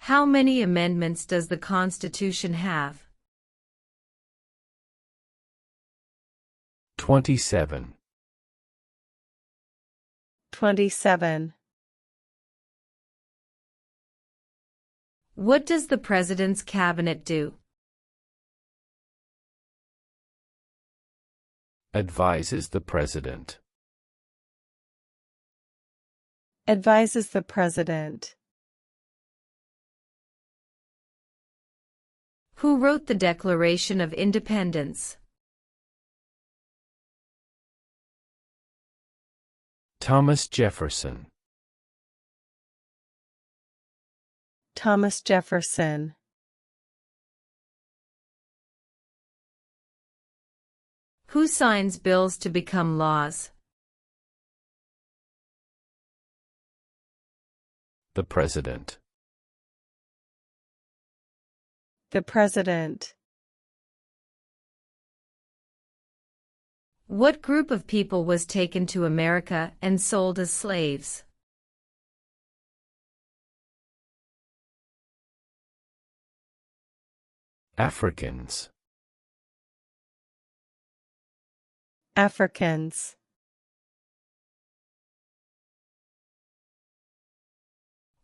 How many amendments does the Constitution have? 27. 27. What does the President's Cabinet do? Advises the President. Advises the President. Who wrote the Declaration of Independence? Thomas Jefferson. Thomas Jefferson. Who signs bills to become laws? The President. The President. What group of people was taken to America and sold as slaves? Africans. Africans.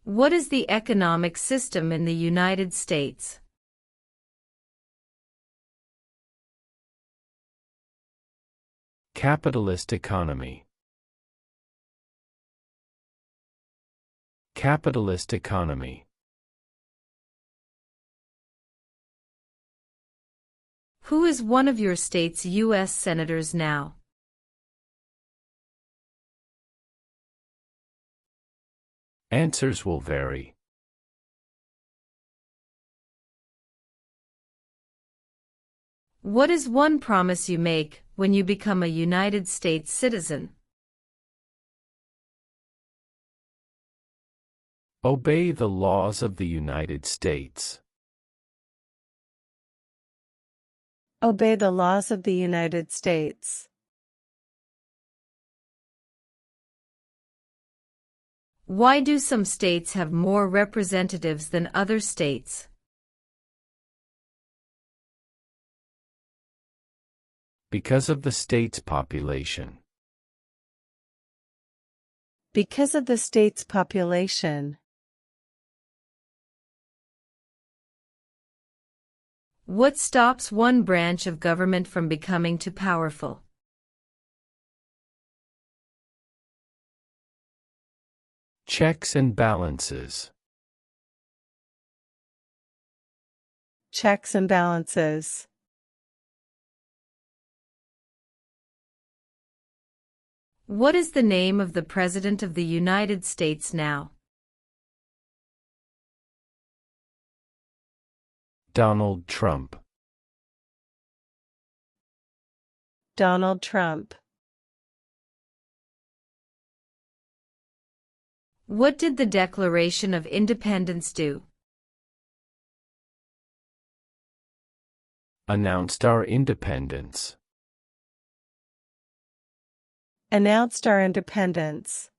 What is the economic system in the United States? Capitalist economy. Capitalist economy. Who is one of your state's U.S. senators now? Answers will vary. What is one promise you make when you become a United States citizen? Obey the laws of the United States. Obey the laws of the United States. Why do some states have more representatives than other states? Because of the state's population. Because of the state's population. What stops one branch of government from becoming too powerful? Checks and balances. Checks and balances. What is the name of the President of the United States now? Donald Trump. Donald Trump. What did the Declaration of Independence do? Announced our independence. Announced our independence.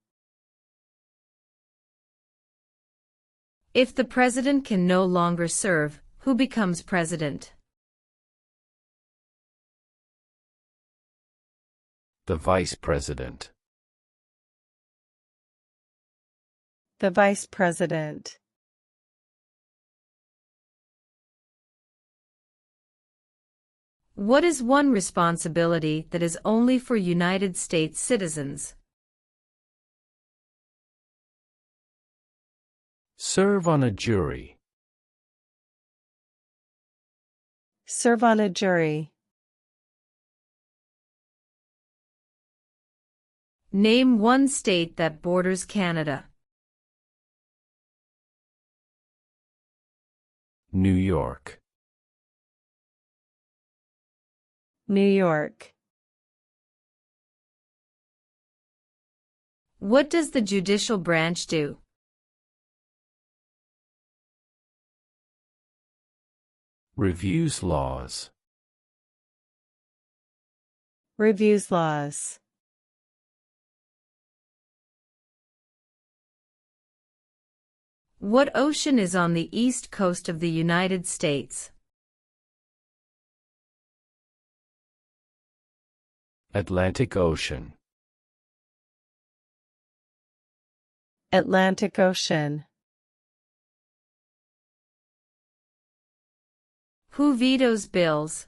If the President can no longer serve, who becomes President? The Vice President. The Vice President. What is one responsibility that is only for United States citizens? Serve on a jury. Serve on a jury. Name one state that borders Canada. New York. New York. What does the judicial branch do? Reviews laws. Reviews laws. What ocean is on the east coast of the United States? Atlantic Ocean. Atlantic Ocean. Who vetoes bills?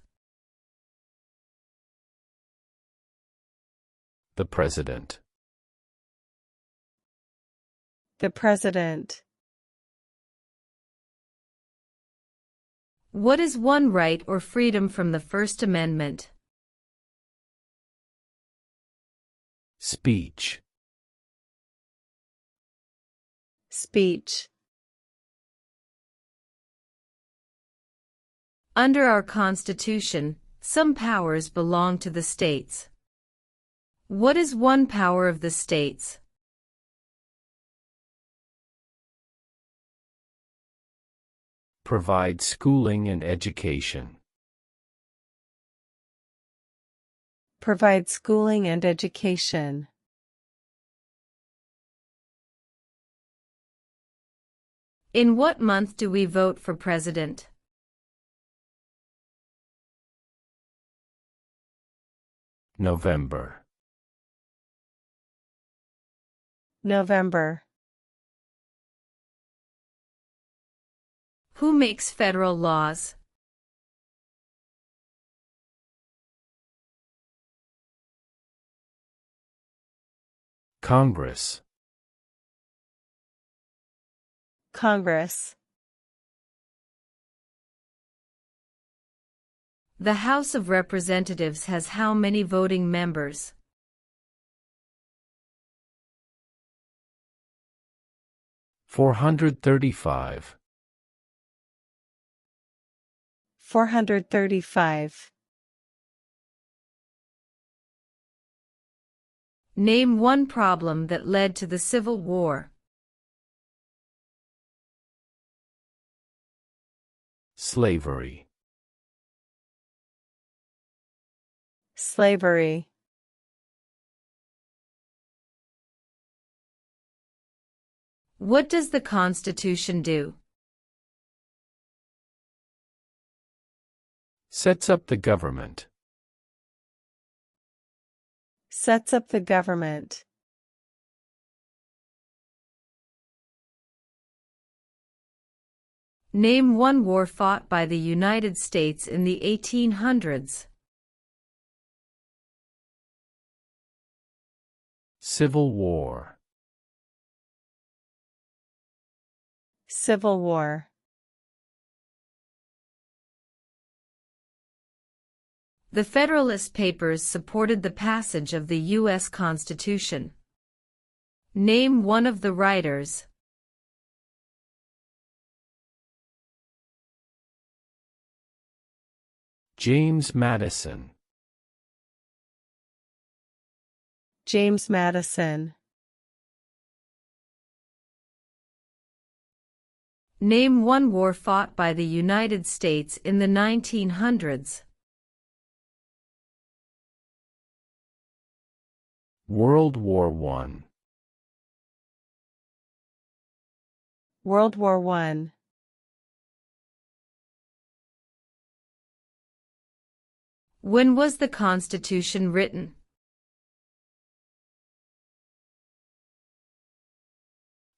The President. The President. What is one right or freedom from the First Amendment? Speech. Speech. Under our Constitution, some powers belong to the states. What is one power of the states? Provide schooling and education. Provide schooling and education. In what month do we vote for president? November. November. Who makes federal laws? Congress. Congress. The House of Representatives has how many voting members? 435. 435. Name one problem that led to the Civil War. Slavery. Slavery. What does the Constitution do? Sets up the government. Sets up the government. Name one war fought by the United States in the 1800s. Civil War. Civil War. The Federalist Papers supported the passage of the U.S. Constitution. Name one of the writers. James Madison. James Madison. Name one war fought by the United States in the 1900s. World War I. World War I. When was the Constitution written?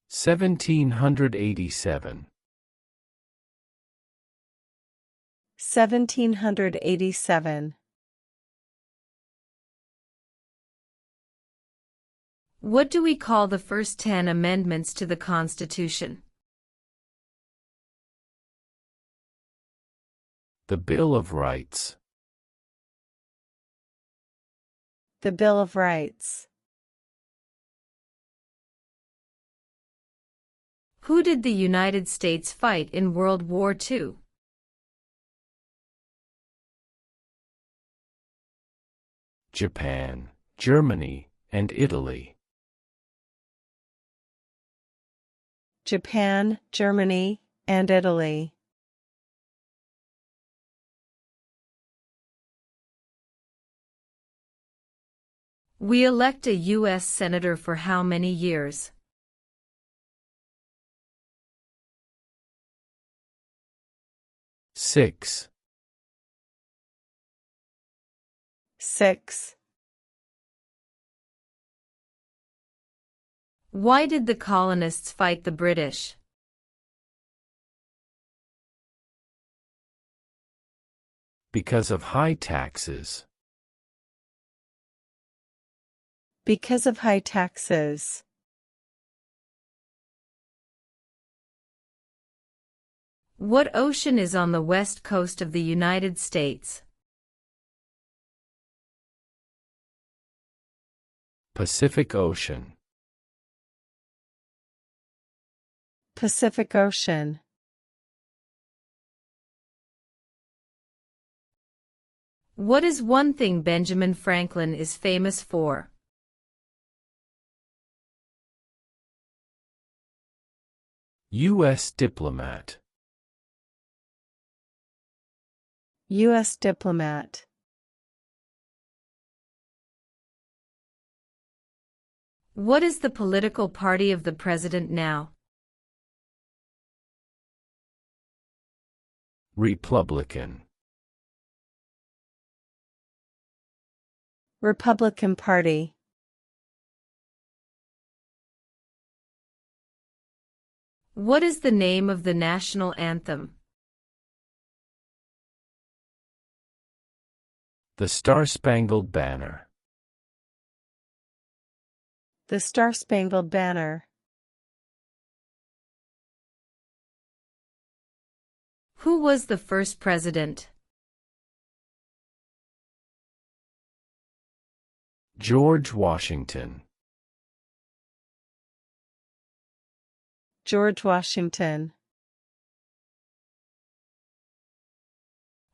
1787. 1787. What do we call the first 10 amendments to the Constitution? The Bill of Rights. The Bill of Rights. Who did the United States fight in World War II? Japan, Germany, and Italy. Japan, Germany, and Italy. We elect a U.S. Senator for how many years? 6. 6. Why did the colonists fight the British? Because of high taxes. Because of high taxes. What ocean is on the west coast of the United States? Pacific Ocean. Pacific Ocean. What is one thing Benjamin Franklin is famous for? U.S. diplomat. U.S. diplomat. What is the political party of the president now? Republican. Republican Party. What is the name of the national anthem? The Star-Spangled Banner. The Star-Spangled Banner. Who was the first president? George Washington. George Washington.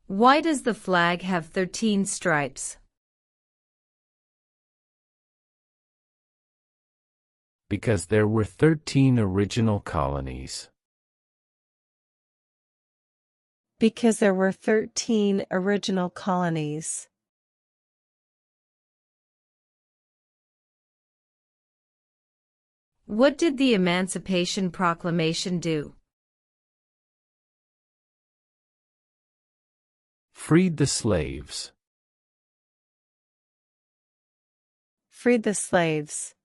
Why does the flag have 13 stripes? Because there were 13 original colonies. Because there were 13 original colonies. What did the Emancipation Proclamation do? Freed the slaves. Freed the slaves.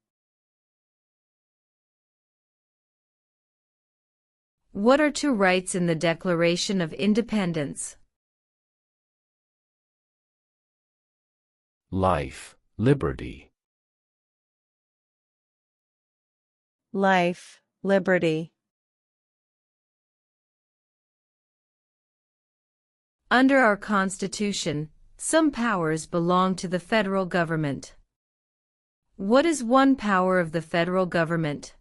What are two rights in the Declaration of Independence? Life, liberty. Life, liberty. Under our Constitution, some powers belong to the federal government. What is one power of the federal government?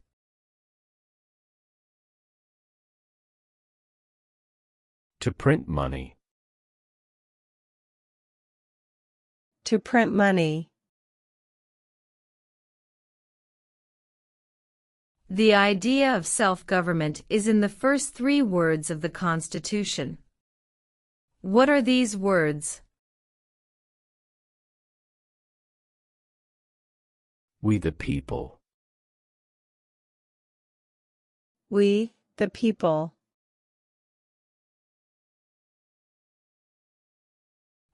To print money. To print money. The idea of self-government is in the first 3 words of the Constitution. What are these words? We the people. We, the people.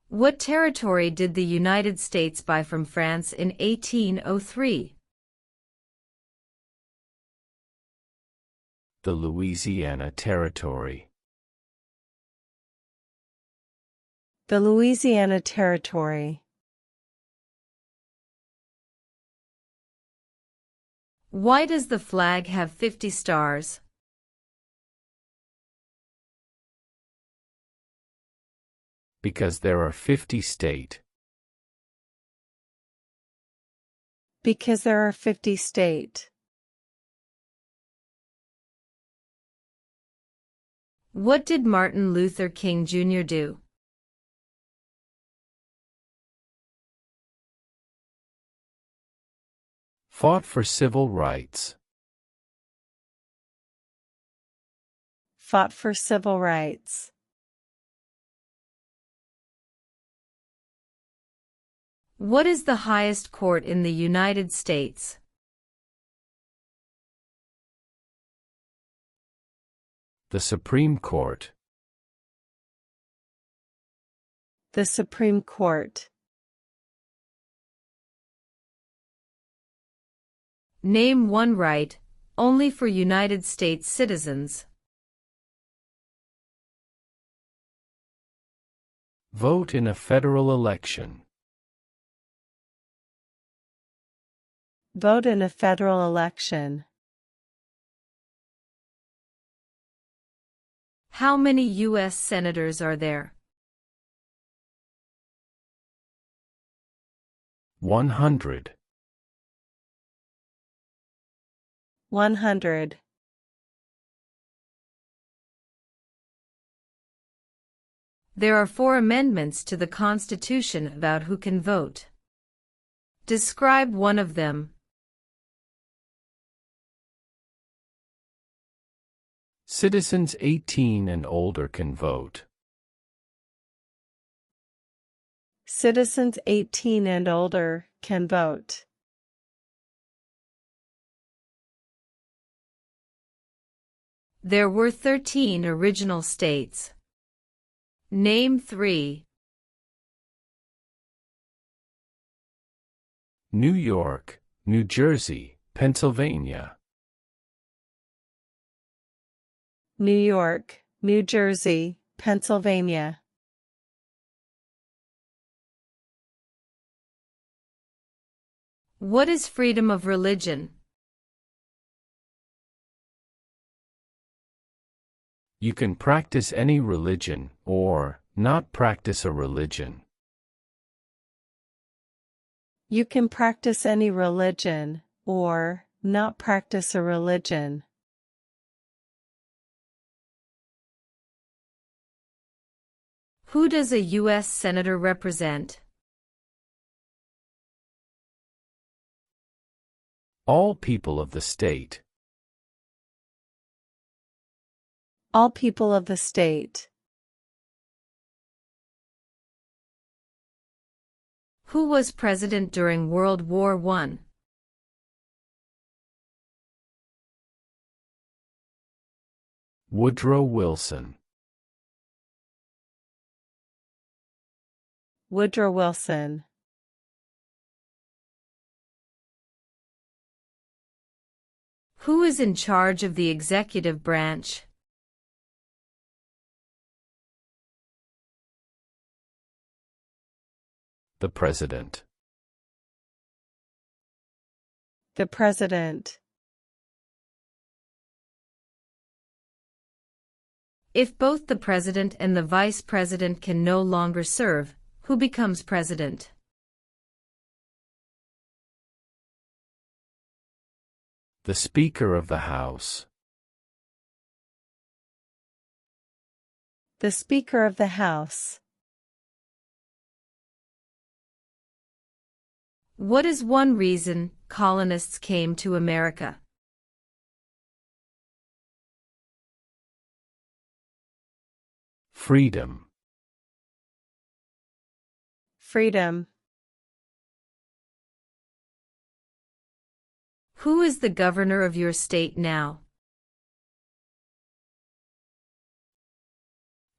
What territory did the United States buy from France in 1803? The Louisiana Territory. The Louisiana Territory. Why does the flag have 50 stars? Because there are 50 state. Because there are 50 state. What did Martin Luther King Jr. do? Fought for civil rights. Fought for civil rights. What is the highest court in the United States? The Supreme Court. The Supreme Court. Name one right, only for United States citizens. Vote in a federal election. Vote in a federal election. How many U.S. senators are there? 100. 100. There are 4 amendments to the Constitution about who can vote. Describe one of them. Citizens 18 and older can vote. Citizens 18 and older can vote. There were 13 original states. Name 3. New York, New Jersey, Pennsylvania. New York, New Jersey, Pennsylvania. What is freedom of religion? You can practice any religion, or not practice a religion. You can practice any religion, or not practice a religion. Who does a U.S. Senator represent? All people of the state. All people of the state. Who was president during World War I? Woodrow Wilson. Woodrow Wilson. Who is in charge of the executive branch? The President. The President. If both the president and the vice president can no longer serve, who becomes president? The Speaker of the House. The Speaker of the House. What is one reason colonists came to America? Freedom. Freedom. Who is the governor of your state now?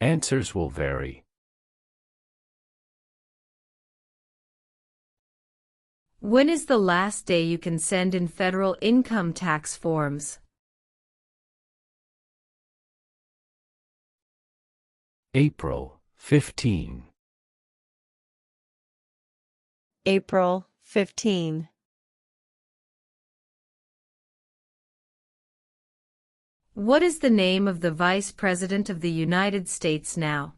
Answers will vary. When is the last day you can send in federal income tax forms? April 15. April 15. What is the name of the Vice President of the United States now?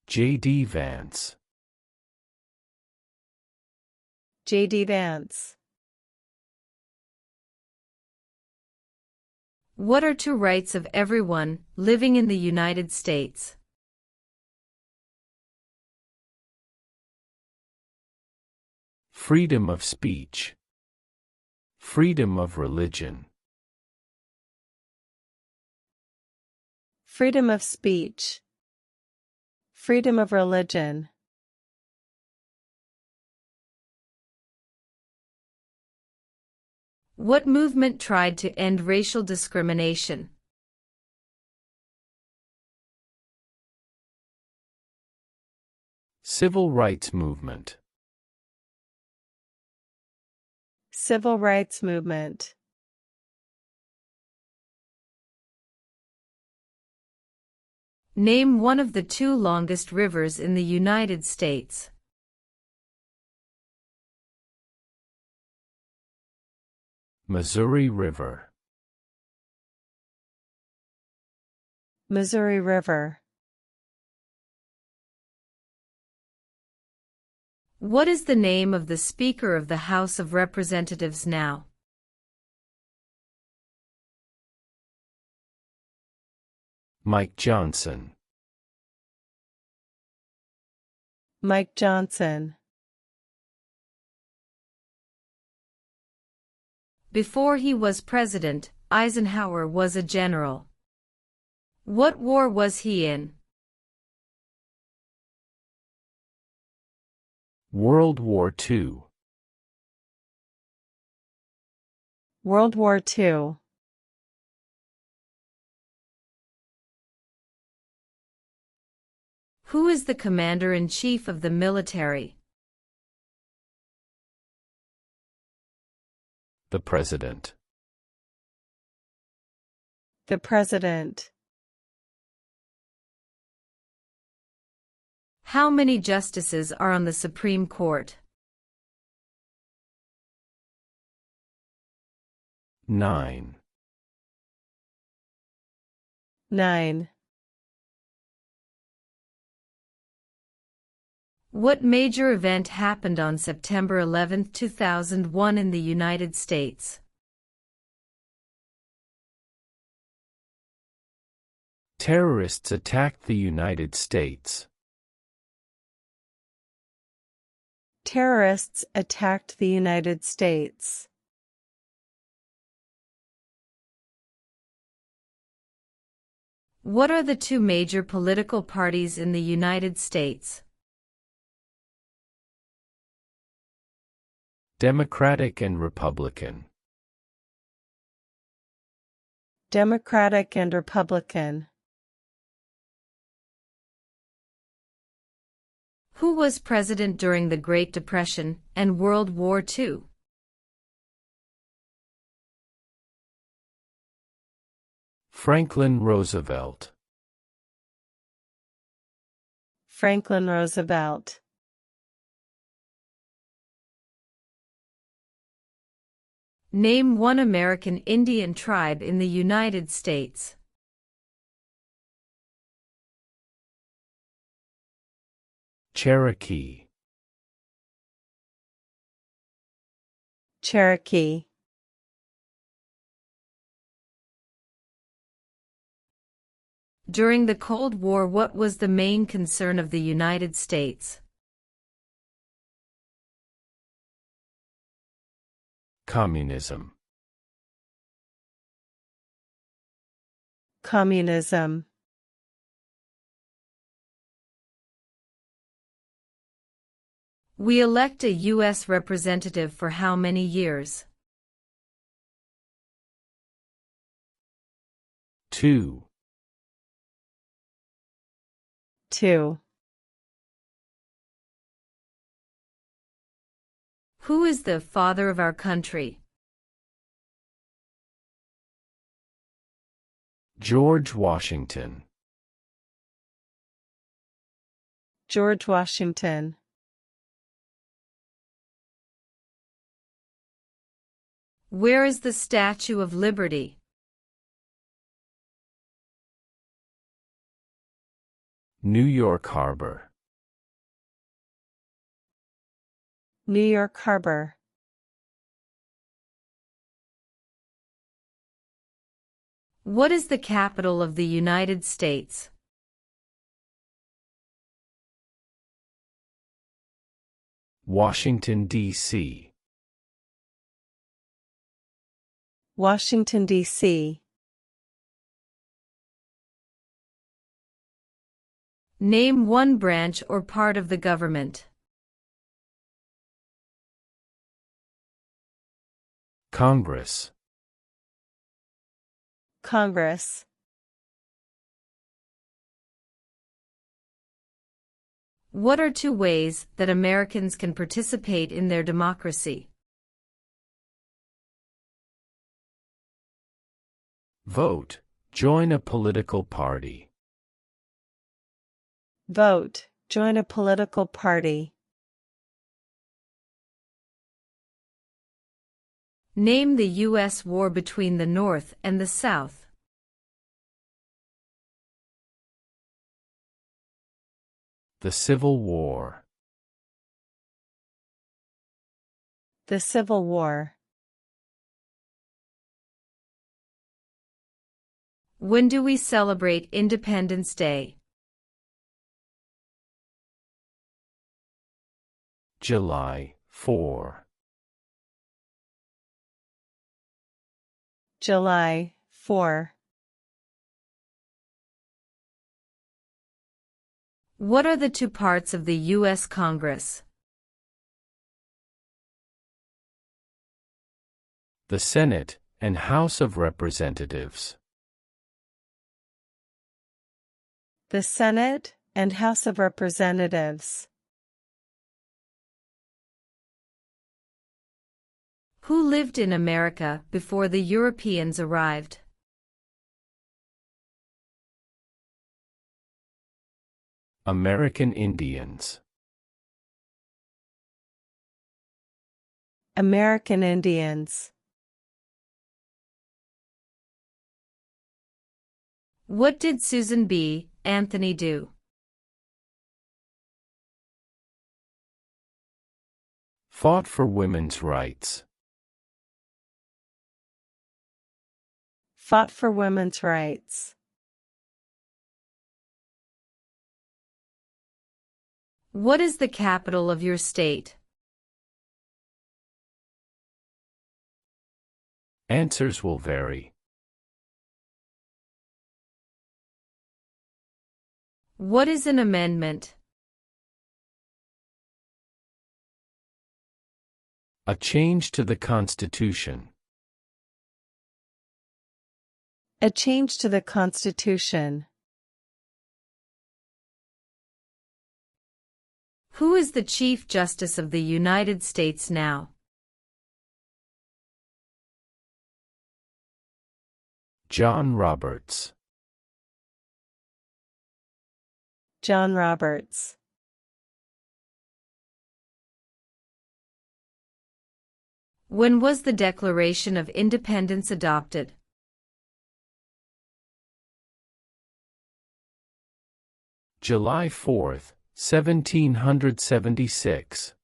J.D. Vance. J.D. Vance. What are 2 rights of everyone living in the United States? Freedom of speech. Freedom of religion. Freedom of speech. Freedom of religion. What movement tried to end racial discrimination? Civil rights movement. Civil rights movement. Name one of the two longest rivers in the United States. Missouri River. Missouri River. What is the name of the Speaker of the House of Representatives now? Mike Johnson. Mike Johnson. Before he was president, Eisenhower was a general. What war was he in? World War II. World War II. Who is the commander-in-chief of the military? The President. The President. How many justices are on the Supreme Court? 9. 9. What major event happened on September 11, 2001 in the United States? Terrorists attacked the United States. Terrorists attacked the United States. What are the two major political parties in the United States? Democratic and Republican. Democratic and Republican. Who was president during the Great Depression and World War II? Franklin Roosevelt. Franklin Roosevelt. Name one American Indian tribe in the United States. Cherokee. Cherokee. During the Cold War, what was the main concern of the United States? Communism. Communism. We elect a U.S. representative for how many years? 2. 2. Who is the father of our country? George Washington. George Washington. Where is the Statue of Liberty? New York Harbor. New York Harbor. What is the capital of the United States? Washington, D.C. Washington, D.C. Name one branch or part of the government. Congress. Congress. What are two ways that Americans can participate in their democracy? Vote. Join a political party. Vote. Join a political party. Name the U.S. war between the North and the South. The Civil War. The Civil War. When do we celebrate Independence Day? July 4. July 4. What are the two parts of the U.S. Congress? The Senate and House of Representatives. The Senate and House of Representatives. Who lived in America before the Europeans arrived? American Indians. American Indians. What did Susan B. Anthony do? Fought for women's rights. Fought for women's rights. What is the capital of your state? Answers will vary. What is an amendment? A change to the Constitution. A change to the Constitution. Who is the Chief Justice of the United States now? John Roberts. John Roberts. When was the Declaration of Independence adopted? July 4, 1776.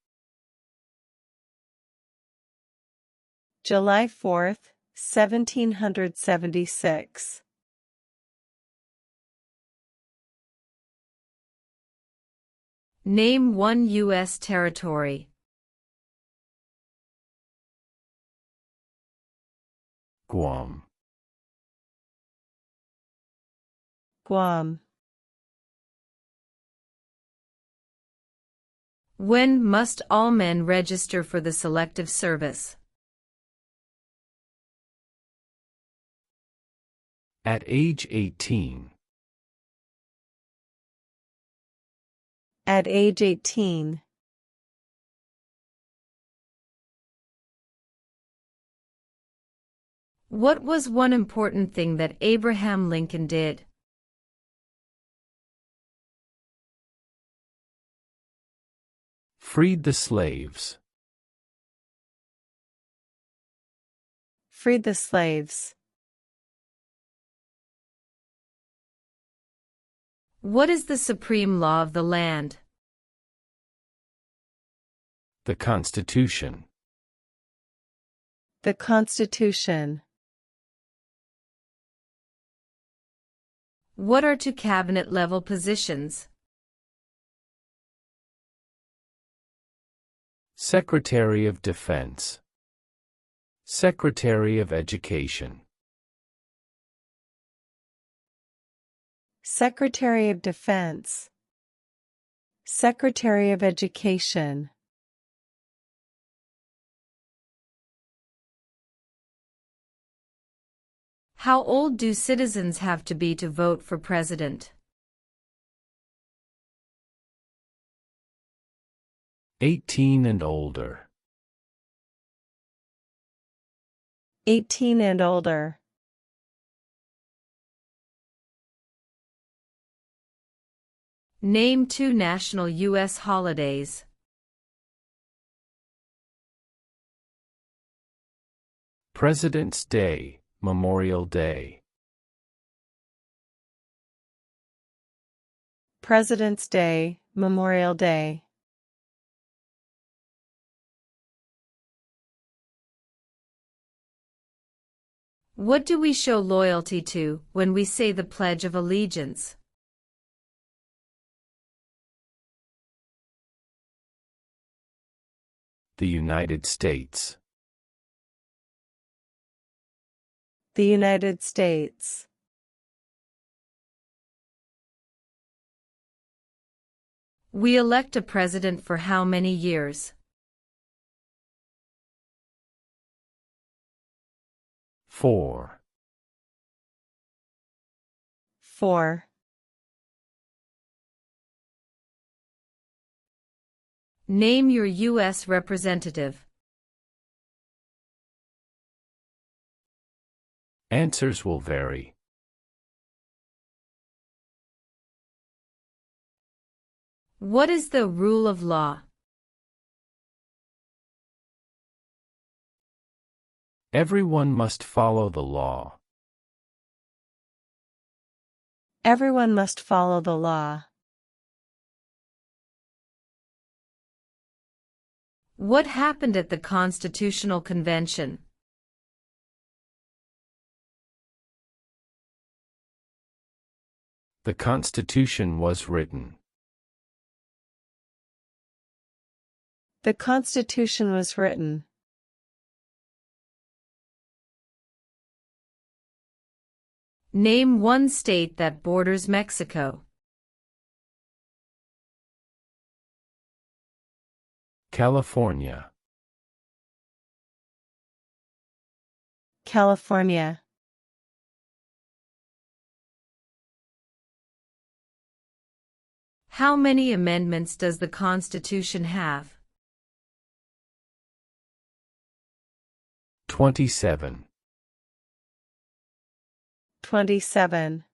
July 4, 1776. Name one U.S. territory. Guam. Guam. When must all men register for the Selective Service? At age 18. At age 18. What was one important thing that Abraham Lincoln did? Freed the slaves. Freed the slaves. What is the supreme law of the land? The Constitution. The Constitution. What are two cabinet-level positions? Secretary of Defense. Secretary of Education. Secretary of Defense. Secretary of Education. How old do citizens have to be to vote for president? 18 and older. 18 and older. Name 2 national U.S. holidays. President's Day, Memorial Day. President's Day, Memorial Day. What do we show loyalty to when we say the Pledge of Allegiance? The United States. The United States. We elect a president for how many years? 4. 4. Name your U.S. representative. Answers will vary. What is the rule of law? Everyone must follow the law. Everyone must follow the law. What happened at the Constitutional Convention? The Constitution was written. The Constitution was written. Name 1 state that borders Mexico. California. California. How many amendments does the Constitution have? 27. 27.